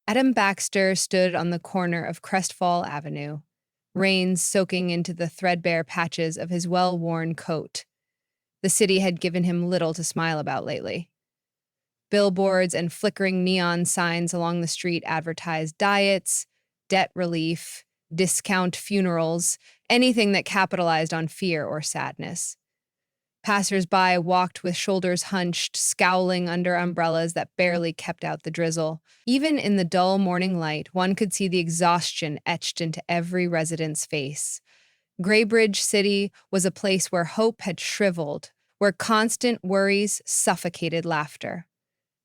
Adam Baxter stood on the corner of Crestfall Avenue, rain soaking into the threadbare patches of his well-worn coat. The city had given him little to smile about lately. Billboards and flickering neon signs along the street advertised diets, debt relief, discount funerals, anything that capitalized on fear or sadness. Passers-by walked with shoulders hunched, scowling under umbrellas that barely kept out the drizzle. Even in the dull morning light, one could see the exhaustion etched into every resident's face. Graybridge City was a place where hope had shriveled, where constant worries suffocated laughter.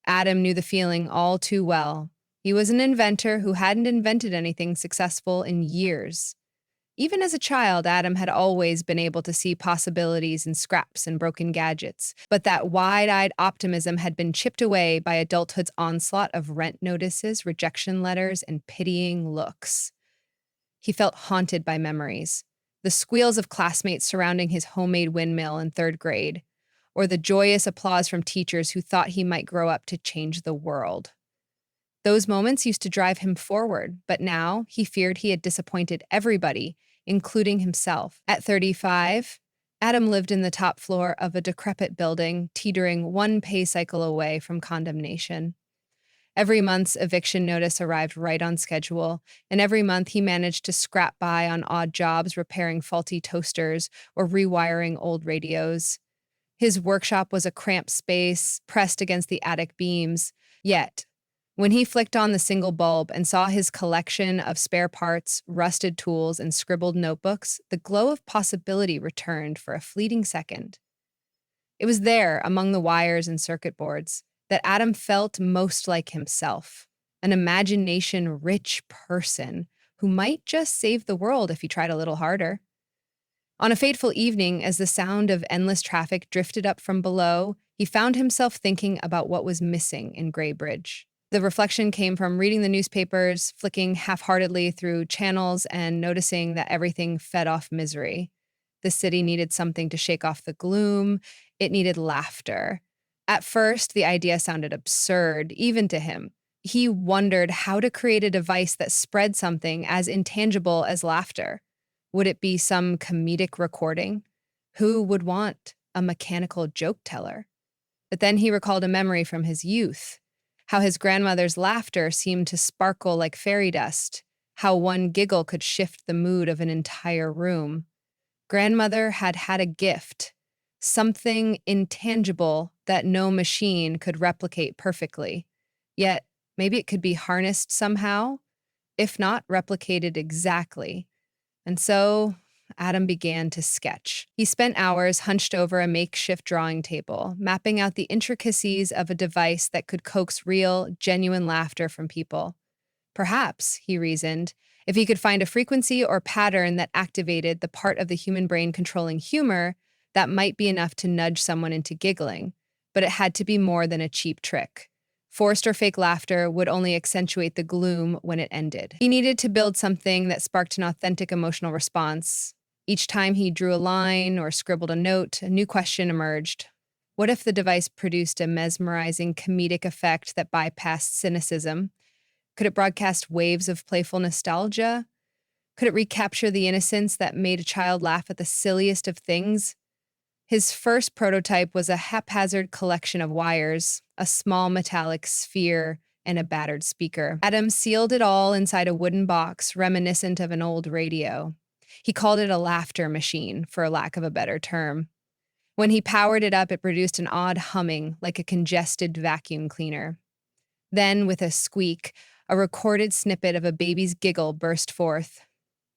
Adam knew the feeling all too well. He was an inventor who hadn't invented anything successful in years. Even as a child, Adam had always been able to see possibilities in scraps and broken gadgets, but that wide-eyed optimism had been chipped away by adulthood's onslaught of rent notices, rejection letters, and pitying looks. He felt haunted by memories, the squeals of classmates surrounding his homemade windmill in third grade, or the joyous applause from teachers who thought he might grow up to change the world. Those moments used to drive him forward, but now he feared he had disappointed everybody, including himself. At 35, Adam lived in the top floor of a decrepit building, teetering one pay cycle away from condemnation. Every month's eviction notice arrived right on schedule, and every month he managed to scrap by on odd jobs repairing faulty toasters or rewiring old radios. His workshop was a cramped space pressed against the attic beams, yet when he flicked on the single bulb and saw his collection of spare parts, rusted tools, and scribbled notebooks, the glow of possibility returned for a fleeting second. It was there, among the wires and circuit boards, that Adam felt most like himself, an imagination-rich person who might just save the world if he tried a little harder. On a fateful evening, as the sound of endless traffic drifted up from below, he found himself thinking about what was missing in Graybridge. The reflection came from reading the newspapers, flicking half-heartedly through channels, and noticing that everything fed off misery. The city needed something to shake off the gloom. It needed laughter. At first, the idea sounded absurd, even to him. He wondered how to create a device that spread something as intangible as laughter. Would it be some comedic recording? Who would want a mechanical joke teller? But then he recalled a memory from his youth. How his grandmother's laughter seemed to sparkle like fairy dust, how one giggle could shift the mood of an entire room. Grandmother had had a gift, something intangible that no machine could replicate perfectly. Yet, maybe it could be harnessed somehow, if not replicated exactly. And so Adam began to sketch. He spent hours hunched over a makeshift drawing table, mapping out the intricacies of a device that could coax real, genuine laughter from people. Perhaps, he reasoned, if he could find a frequency or pattern that activated the part of the human brain controlling humor, that might be enough to nudge someone into giggling. But it had to be more than a cheap trick. Forced or fake laughter would only accentuate the gloom when it ended. He needed to build something that sparked an authentic emotional response. Each time he drew a line or scribbled a note, a new question emerged. What if the device produced a mesmerizing comedic effect that bypassed cynicism? Could it broadcast waves of playful nostalgia? Could it recapture the innocence that made a child laugh at the silliest of things? His first prototype was a haphazard collection of wires, a small metallic sphere, and a battered speaker. Adam sealed it all inside a wooden box reminiscent of an old radio. He called it a laughter machine, for lack of a better term. When he powered it up, it produced an odd humming, like a congested vacuum cleaner. Then, with a squeak, a recorded snippet of a baby's giggle burst forth.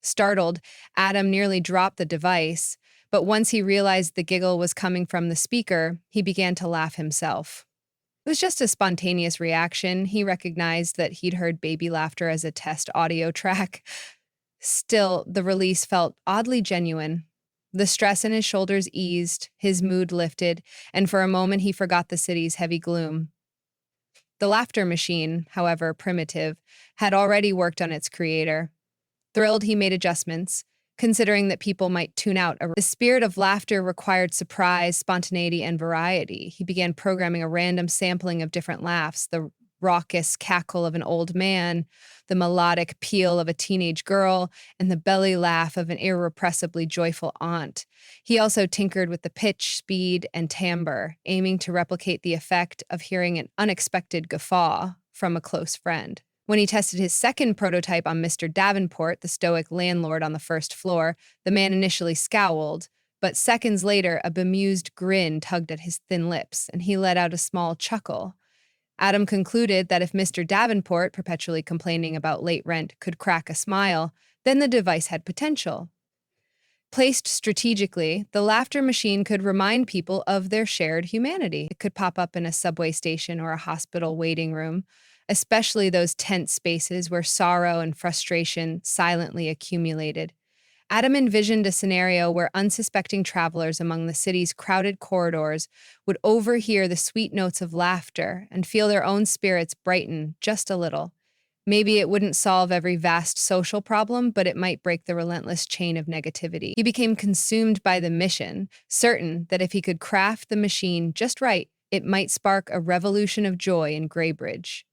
Startled, Adam nearly dropped the device, but once he realized the giggle was coming from the speaker, he began to laugh himself. It was just a spontaneous reaction. He recognized that he'd heard baby laughter as a test audio track. Still, the release felt oddly genuine. The stress in his shoulders eased, his mood lifted, and for a moment he forgot the city's heavy gloom. The laughter machine, however primitive, had already worked on its creator. Thrilled, he made adjustments, considering that people might tune out. The spirit of laughter required surprise, spontaneity, and variety. He began programming a random sampling of different laughs, the raucous cackle of an old man, the melodic peal of a teenage girl, and the belly laugh of an irrepressibly joyful aunt. He also tinkered with the pitch, speed, and timbre, aiming to replicate the effect of hearing an unexpected guffaw from a close friend. When he tested his second prototype on Mr. Davenport, the stoic landlord on the first floor, the man initially scowled, but seconds later, a bemused grin tugged at his thin lips, and he let out a small chuckle. Adam concluded that if Mr. Davenport, perpetually complaining about late rent, could crack a smile, then the device had potential. Placed strategically, the laughter machine could remind people of their shared humanity. It could pop up in a subway station or a hospital waiting room, especially those tense spaces where sorrow and frustration silently accumulated. Adam envisioned a scenario where unsuspecting travelers among the city's crowded corridors would overhear the sweet notes of laughter and feel their own spirits brighten just a little. Maybe it wouldn't solve every vast social problem, but it might break the relentless chain of negativity. He became consumed by the mission, certain that if he could craft the machine just right, it might spark a revolution of joy in Greybridge.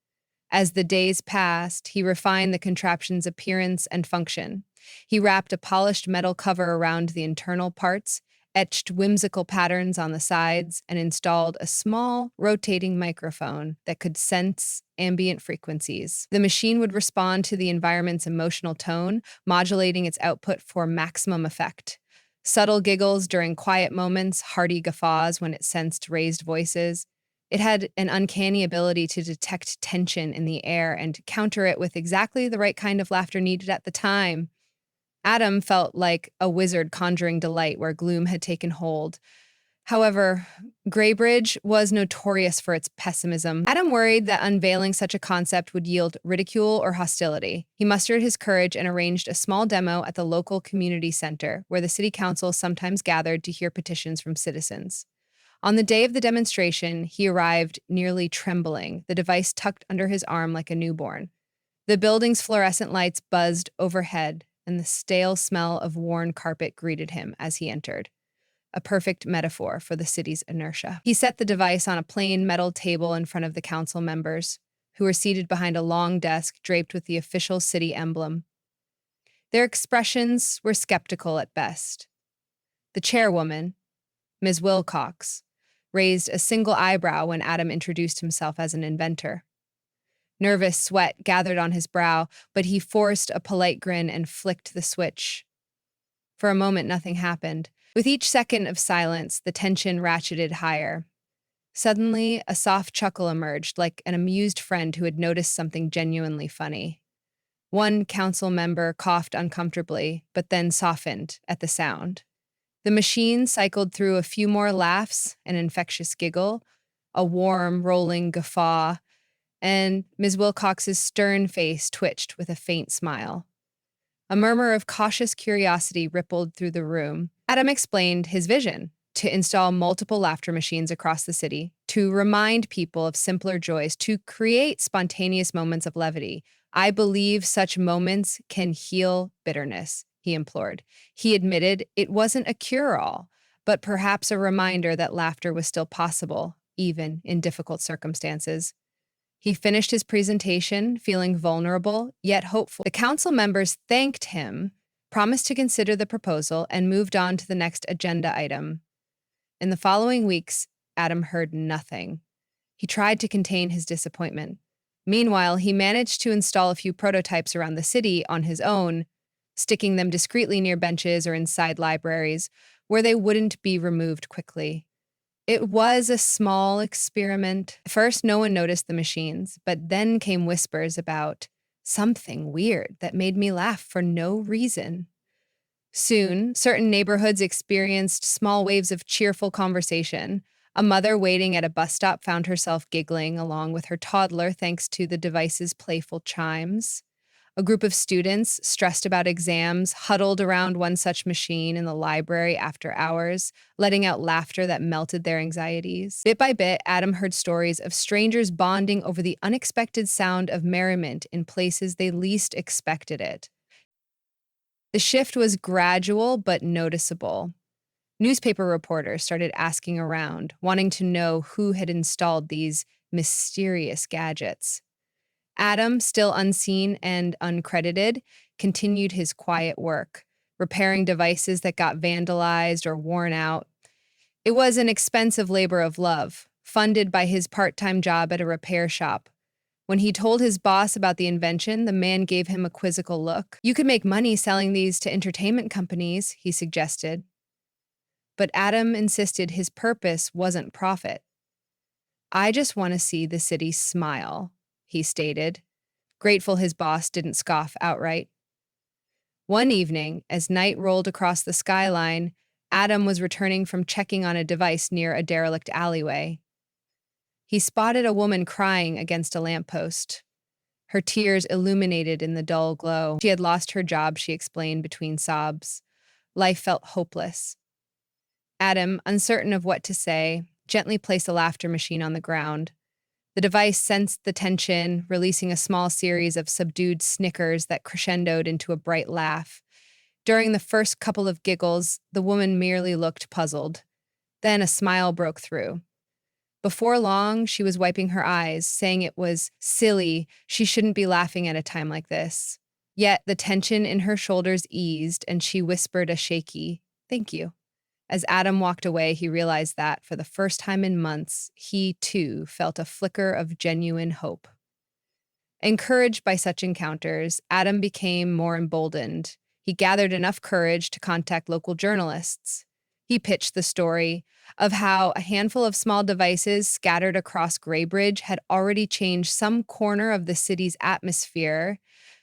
As the days passed, he refined the contraption's appearance and function. He wrapped a polished metal cover around the internal parts, etched whimsical patterns on the sides, and installed a small, rotating microphone that could sense ambient frequencies. The machine would respond to the environment's emotional tone, modulating its output for maximum effect. Subtle giggles during quiet moments, hearty guffaws when it sensed raised voices. It had an uncanny ability to detect tension in the air and counter it with exactly the right kind of laughter needed at the time. Adam felt like a wizard conjuring delight where gloom had taken hold. However, Greybridge was notorious for its pessimism. Adam worried that unveiling such a concept would yield ridicule or hostility. He mustered his courage and arranged a small demo at the local community center, where the city council sometimes gathered to hear petitions from citizens. On the day of the demonstration, he arrived nearly trembling, the device tucked under his arm like a newborn. The building's fluorescent lights buzzed overhead, and the stale smell of worn carpet greeted him as he entered, a perfect metaphor for the city's inertia. He set the device on a plain metal table in front of the council members, who were seated behind a long desk draped with the official city emblem. Their expressions were skeptical at best. The chairwoman, Ms. Wilcox, raised a single eyebrow when Adam introduced himself as an inventor. Nervous sweat gathered on his brow, but he forced a polite grin and flicked the switch. For a moment, nothing happened. With each second of silence, the tension ratcheted higher. Suddenly, a soft chuckle emerged, like an amused friend who had noticed something genuinely funny. One council member coughed uncomfortably, but then softened at the sound. The machine cycled through a few more laughs, an infectious giggle, a warm, rolling guffaw, and Ms. Wilcox's stern face twitched with a faint smile. A murmur of cautious curiosity rippled through the room. Adam explained his vision: to install multiple laughter machines across the city, to remind people of simpler joys, to create spontaneous moments of levity. I believe such moments can heal bitterness, he implored. He admitted it wasn't a cure-all, but perhaps a reminder that laughter was still possible, even in difficult circumstances. He finished his presentation, feeling vulnerable, yet hopeful. The council members thanked him, promised to consider the proposal, and moved on to the next agenda item. In the following weeks, Adam heard nothing. He tried to contain his disappointment. Meanwhile, he managed to install a few prototypes around the city on his own, sticking them discreetly near benches or inside libraries, where they wouldn't be removed quickly. It was a small experiment. At first, no one noticed the machines, but then came whispers about something weird that made me laugh for no reason. Soon, certain neighborhoods experienced small waves of cheerful conversation. A mother waiting at a bus stop found herself giggling along with her toddler thanks to the device's playful chimes. A group of students, stressed about exams, huddled around one such machine in the library after hours, letting out laughter that melted their anxieties. Bit by bit, Adam heard stories of strangers bonding over the unexpected sound of merriment in places they least expected it. The shift was gradual but noticeable. Newspaper reporters started asking around, wanting to know who had installed these mysterious gadgets. Adam, still unseen and uncredited, continued his quiet work, repairing devices that got vandalized or worn out. It was an expensive labor of love, funded by his part-time job at a repair shop. When he told his boss about the invention, the man gave him a quizzical look. "You could make money selling these to entertainment companies," he suggested. But Adam insisted his purpose wasn't profit. "I just want to see the city smile," he stated, grateful his boss didn't scoff outright. One evening, as night rolled across the skyline, Adam was returning from checking on a device near a derelict alleyway. He spotted a woman crying against a lamppost, her tears illuminated in the dull glow. She had lost her job, she explained between sobs. Life felt hopeless. Adam, uncertain of what to say, gently placed a laughter machine on the ground. The device sensed the tension, releasing a small series of subdued snickers that crescendoed into a bright laugh. During the first couple of giggles, the woman merely looked puzzled. Then a smile broke through. Before long, she was wiping her eyes, saying it was silly, she shouldn't be laughing at a time like this. Yet the tension in her shoulders eased, and she whispered a shaky, "Thank you." As Adam walked away, he realized that, for the first time in months, he, too, felt a flicker of genuine hope. Encouraged by such encounters, Adam became more emboldened. He gathered enough courage to contact local journalists. He pitched the story of how a handful of small devices scattered across Graybridge had already changed some corner of the city's atmosphere.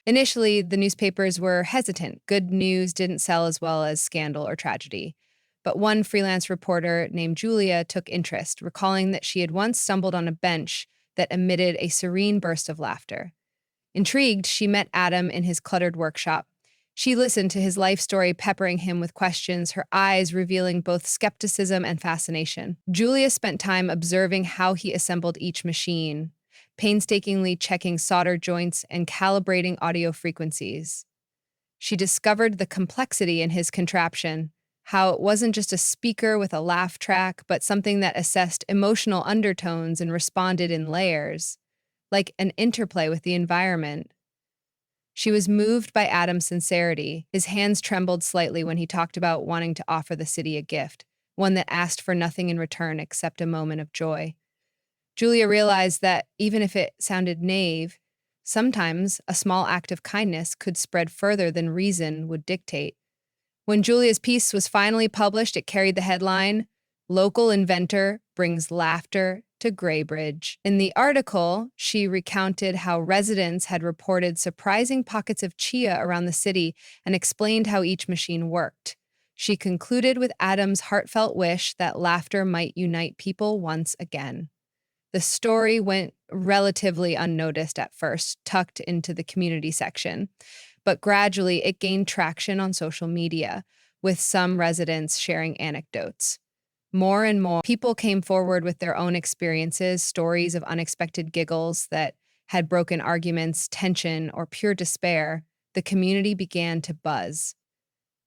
Initially, the newspapers were hesitant. Good news didn't sell as well as scandal or tragedy. But one freelance reporter named Julia took interest, recalling that she had once stumbled on a bench that emitted a serene burst of laughter. Intrigued, she met Adam in his cluttered workshop. She listened to his life story, peppering him with questions, her eyes revealing both skepticism and fascination. Julia spent time observing how he assembled each machine, painstakingly checking solder joints and calibrating audio frequencies. She discovered the complexity in his contraption, how it wasn't just a speaker with a laugh track, but something that assessed emotional undertones and responded in layers, like an interplay with the environment. She was moved by Adam's sincerity. His hands trembled slightly when he talked about wanting to offer the city a gift, one that asked for nothing in return except a moment of joy. Julia realized that even if it sounded naive, sometimes a small act of kindness could spread further than reason would dictate. When Julia's piece was finally published, it carried the headline, "Local Inventor Brings Laughter to Graybridge." In the article, she recounted how residents had reported surprising pockets of chia around the city and explained how each machine worked. She concluded with Adam's heartfelt wish that laughter might unite people once again. The story went relatively unnoticed at first, tucked into the community section, but gradually it gained traction on social media, with some residents sharing anecdotes. More and more people came forward with their own experiences, stories of unexpected giggles that had broken arguments, tension, or pure despair. The community began to buzz.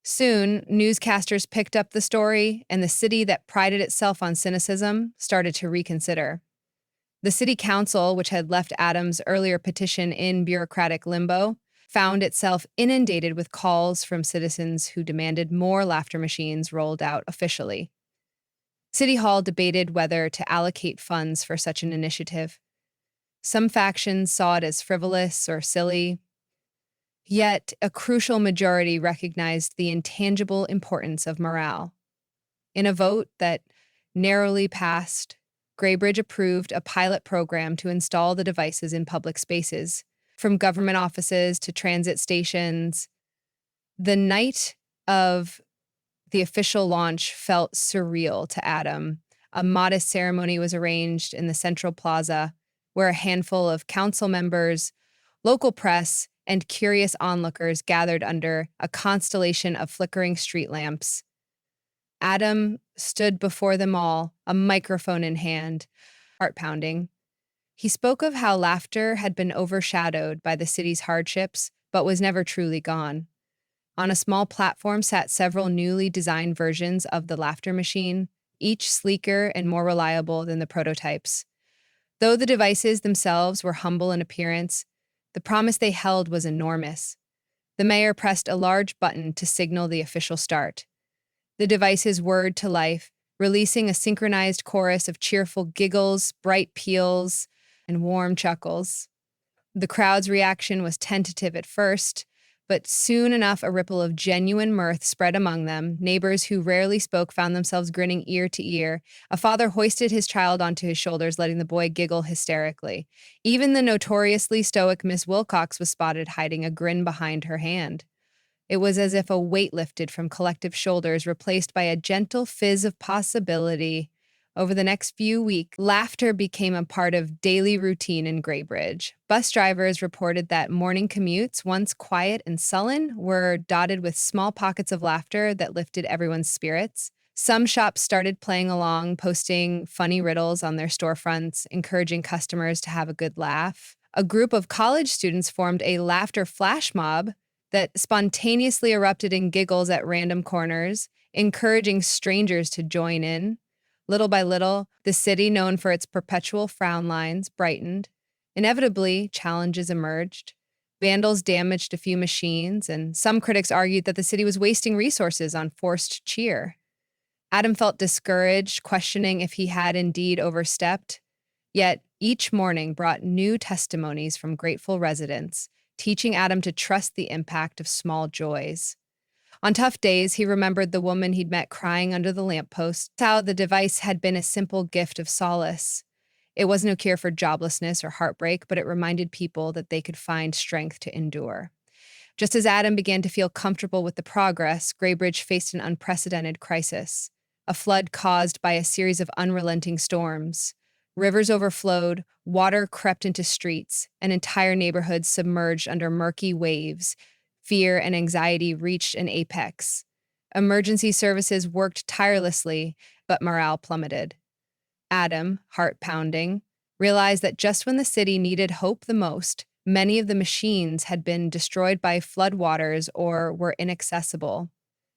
Soon, newscasters picked up the story, and the city that prided itself on cynicism started to reconsider. The city council, which had left Adams' earlier petition in bureaucratic limbo, found itself inundated with calls from citizens who demanded more laughter machines rolled out officially. City Hall debated whether to allocate funds for such an initiative. Some factions saw it as frivolous or silly, yet a crucial majority recognized the intangible importance of morale. In a vote that narrowly passed, Graybridge approved a pilot program to install the devices in public spaces, from government offices to transit stations. The night of the official launch felt surreal to Adam. A modest ceremony was arranged in the central plaza, where a handful of council members, local press, and curious onlookers gathered under a constellation of flickering street lamps. Adam stood before them all, a microphone in hand, heart pounding. He spoke of how laughter had been overshadowed by the city's hardships, but was never truly gone. On a small platform sat several newly designed versions of the laughter machine, each sleeker and more reliable than the prototypes. Though the devices themselves were humble in appearance, the promise they held was enormous. The mayor pressed a large button to signal the official start. The devices whirred to life, releasing a synchronized chorus of cheerful giggles, bright peals, and warm chuckles. The crowd's reaction was tentative at first, but soon enough a ripple of genuine mirth spread among them. Neighbors who rarely spoke found themselves grinning ear to ear. A father hoisted his child onto his shoulders, letting the boy giggle hysterically. Even the notoriously stoic Miss Wilcox was spotted hiding a grin behind her hand. It was as if a weight lifted from collective shoulders, replaced by a gentle fizz of possibility. Over the next few weeks, laughter became a part of daily routine in Greybridge. Bus drivers reported that morning commutes, once quiet and sullen, were dotted with small pockets of laughter that lifted everyone's spirits. Some shops started playing along, posting funny riddles on their storefronts, encouraging customers to have a good laugh. A group of college students formed a laughter flash mob that spontaneously erupted in giggles at random corners, encouraging strangers to join in. Little by little, the city, known for its perpetual frown lines, brightened. Inevitably, challenges emerged. Vandals damaged a few machines, and some critics argued that the city was wasting resources on forced cheer. Adam felt discouraged, questioning if he had indeed overstepped. Yet, each morning brought new testimonies from grateful residents, teaching Adam to trust the impact of small joys. On tough days, he remembered the woman he'd met crying under the lamppost, how the device had been a simple gift of solace. It was no cure for joblessness or heartbreak, but it reminded people that they could find strength to endure. Just as Adam began to feel comfortable with the progress, Greybridge faced an unprecedented crisis, a flood caused by a series of unrelenting storms. Rivers overflowed, water crept into streets, and entire neighborhoods submerged under murky waves. Fear and anxiety reached an apex. Emergency services worked tirelessly, but morale plummeted. Adam, heart pounding, realized that just when the city needed hope the most, many of the machines had been destroyed by floodwaters or were inaccessible.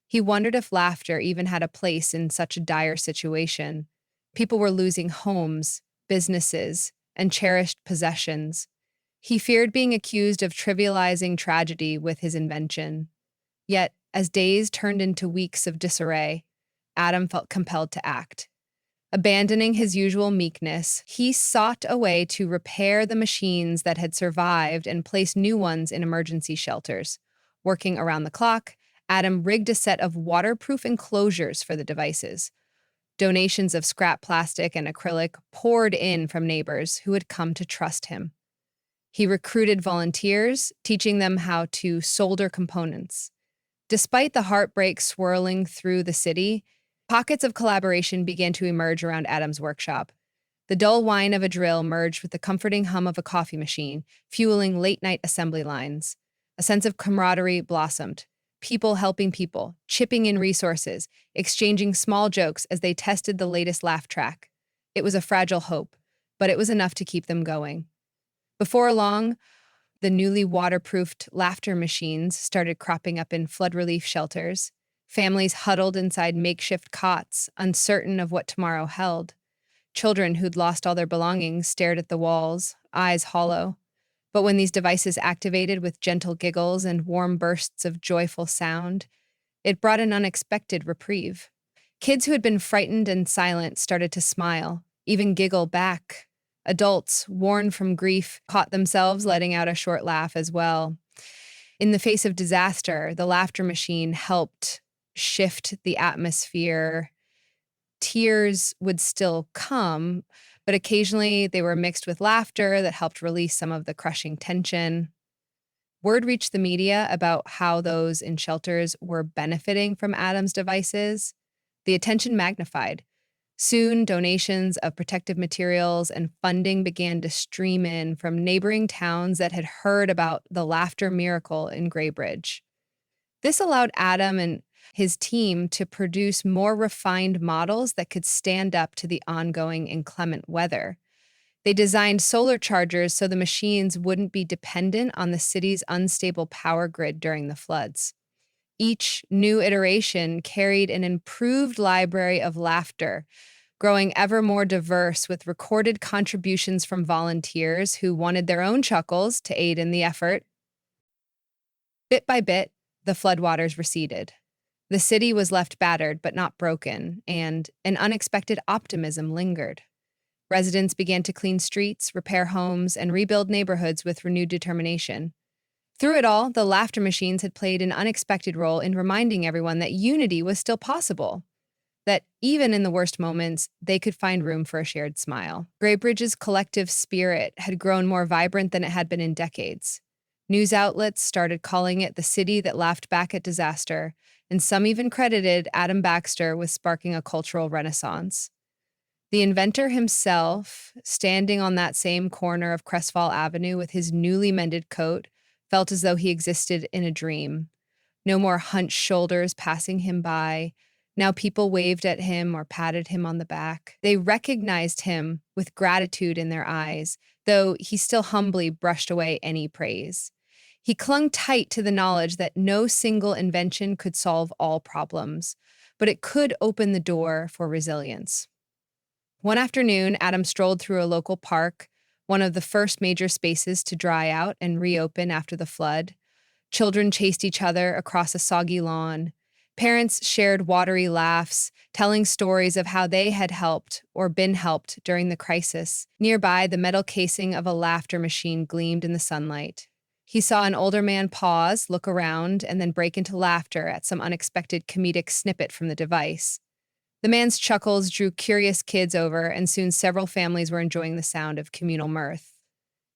He wondered if laughter even had a place in such a dire situation. People were losing homes, businesses, and cherished possessions. He feared being accused of trivializing tragedy with his invention. Yet, as days turned into weeks of disarray, Adam felt compelled to act. Abandoning his usual meekness, he sought a way to repair the machines that had survived and place new ones in emergency shelters. Working around the clock, Adam rigged a set of waterproof enclosures for the devices. Donations of scrap plastic and acrylic poured in from neighbors who had come to trust him. He recruited volunteers, teaching them how to solder components. Despite the heartbreak swirling through the city, pockets of collaboration began to emerge around Adam's workshop. The dull whine of a drill merged with the comforting hum of a coffee machine, fueling late-night assembly lines. A sense of camaraderie blossomed. People helping people, chipping in resources, exchanging small jokes as they tested the latest laugh track. It was a fragile hope, but it was enough to keep them going. Before long, the newly waterproofed laughter machines started cropping up in flood relief shelters. Families huddled inside makeshift cots, uncertain of what tomorrow held. Children who'd lost all their belongings stared at the walls, eyes hollow. But when these devices activated with gentle giggles and warm bursts of joyful sound, it brought an unexpected reprieve. Kids who had been frightened and silent started to smile, even giggle back. Adults, worn from grief, caught themselves letting out a short laugh as well. In the face of disaster, the laughter machine helped shift the atmosphere. Tears would still come, but occasionally they were mixed with laughter that helped release some of the crushing tension. Word reached the media about how those in shelters were benefiting from Adam's devices. The attention magnified. Soon, donations of protective materials and funding began to stream in from neighboring towns that had heard about the laughter miracle in Greybridge. This allowed Adam and his team to produce more refined models that could stand up to the ongoing inclement weather. They designed solar chargers so the machines wouldn't be dependent on the city's unstable power grid during the floods. Each new iteration carried an improved library of laughter, growing ever more diverse with recorded contributions from volunteers who wanted their own chuckles to aid in the effort. Bit by bit, the floodwaters receded. The city was left battered but not broken, and an unexpected optimism lingered. Residents began to clean streets, repair homes, and rebuild neighborhoods with renewed determination. Through it all, the laughter machines had played an unexpected role in reminding everyone that unity was still possible, that even in the worst moments, they could find room for a shared smile. Greybridge's collective spirit had grown more vibrant than it had been in decades. News outlets started calling it the city that laughed back at disaster, and some even credited Adam Baxter with sparking a cultural renaissance. The inventor himself, standing on that same corner of Crestfall Avenue with his newly mended coat, felt as though he existed in a dream. No more hunched shoulders passing him by. Now people waved at him or patted him on the back. They recognized him with gratitude in their eyes, though he still humbly brushed away any praise. He clung tight to the knowledge that no single invention could solve all problems, but it could open the door for resilience. One afternoon, Adam strolled through a local park, one of the first major spaces to dry out and reopen after the flood. Children chased each other across a soggy lawn. Parents shared watery laughs, telling stories of how they had helped or been helped during the crisis. Nearby, the metal casing of a laughter machine gleamed in the sunlight. He saw an older man pause, look around, and then break into laughter at some unexpected comedic snippet from the device. The man's chuckles drew curious kids over, and soon several families were enjoying the sound of communal mirth.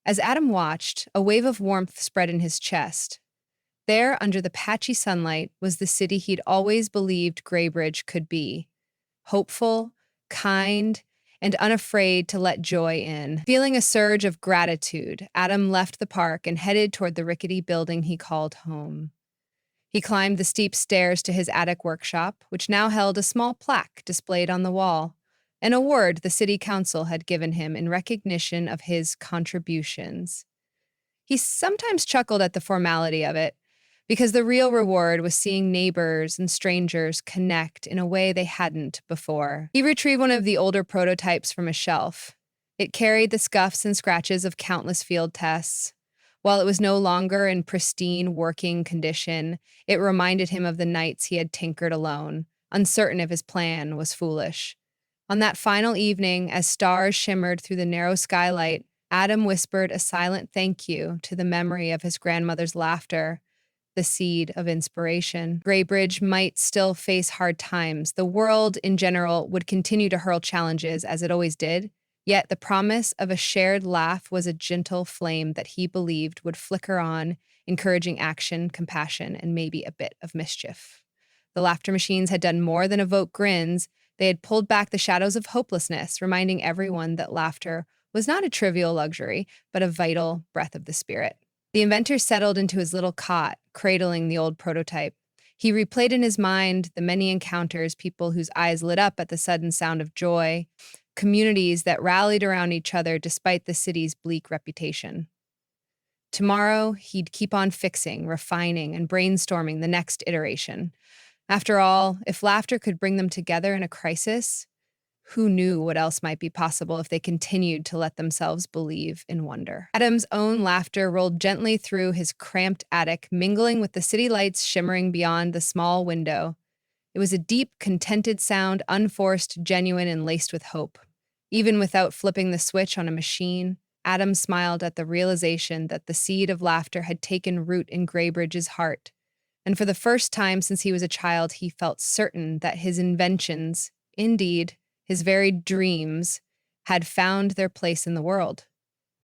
As Adam watched, a wave of warmth spread in his chest. There, under the patchy sunlight, was the city he'd always believed Greybridge could be. Hopeful, kind, and unafraid to let joy in. Feeling a surge of gratitude, Adam left the park and headed toward the rickety building he called home. He climbed the steep stairs to his attic workshop, which now held a small plaque displayed on the wall, an award the city council had given him in recognition of his contributions. He sometimes chuckled at the formality of it, because the real reward was seeing neighbors and strangers connect in a way they hadn't before. He retrieved one of the older prototypes from a shelf. It carried the scuffs and scratches of countless field tests. While it was no longer in pristine working condition, it reminded him of the nights he had tinkered alone, uncertain if his plan was foolish. On that final evening, as stars shimmered through the narrow skylight, Adam whispered a silent thank you to the memory of his grandmother's laughter, the seed of inspiration. Greybridge might still face hard times. The world, in general, would continue to hurl challenges, as it always did. Yet the promise of a shared laugh was a gentle flame that he believed would flicker on, encouraging action, compassion, and maybe a bit of mischief. The laughter machines had done more than evoke grins. They had pulled back the shadows of hopelessness, reminding everyone that laughter was not a trivial luxury, but a vital breath of the spirit. The inventor settled into his little cot, cradling the old prototype. He replayed in his mind the many encounters, people whose eyes lit up at the sudden sound of joy, communities that rallied around each other despite the city's bleak reputation. Tomorrow, he'd keep on fixing, refining, and brainstorming the next iteration. After all, if laughter could bring them together in a crisis, who knew what else might be possible if they continued to let themselves believe in wonder? Adam's own laughter rolled gently through his cramped attic, mingling with the city lights shimmering beyond the small window. It was a deep, contented sound, unforced, genuine, and laced with hope. Even without flipping the switch on a machine, Adam smiled at the realization that the seed of laughter had taken root in Greybridge's heart. And for the first time since he was a child, he felt certain that his inventions, indeed, his very dreams, had found their place in the world.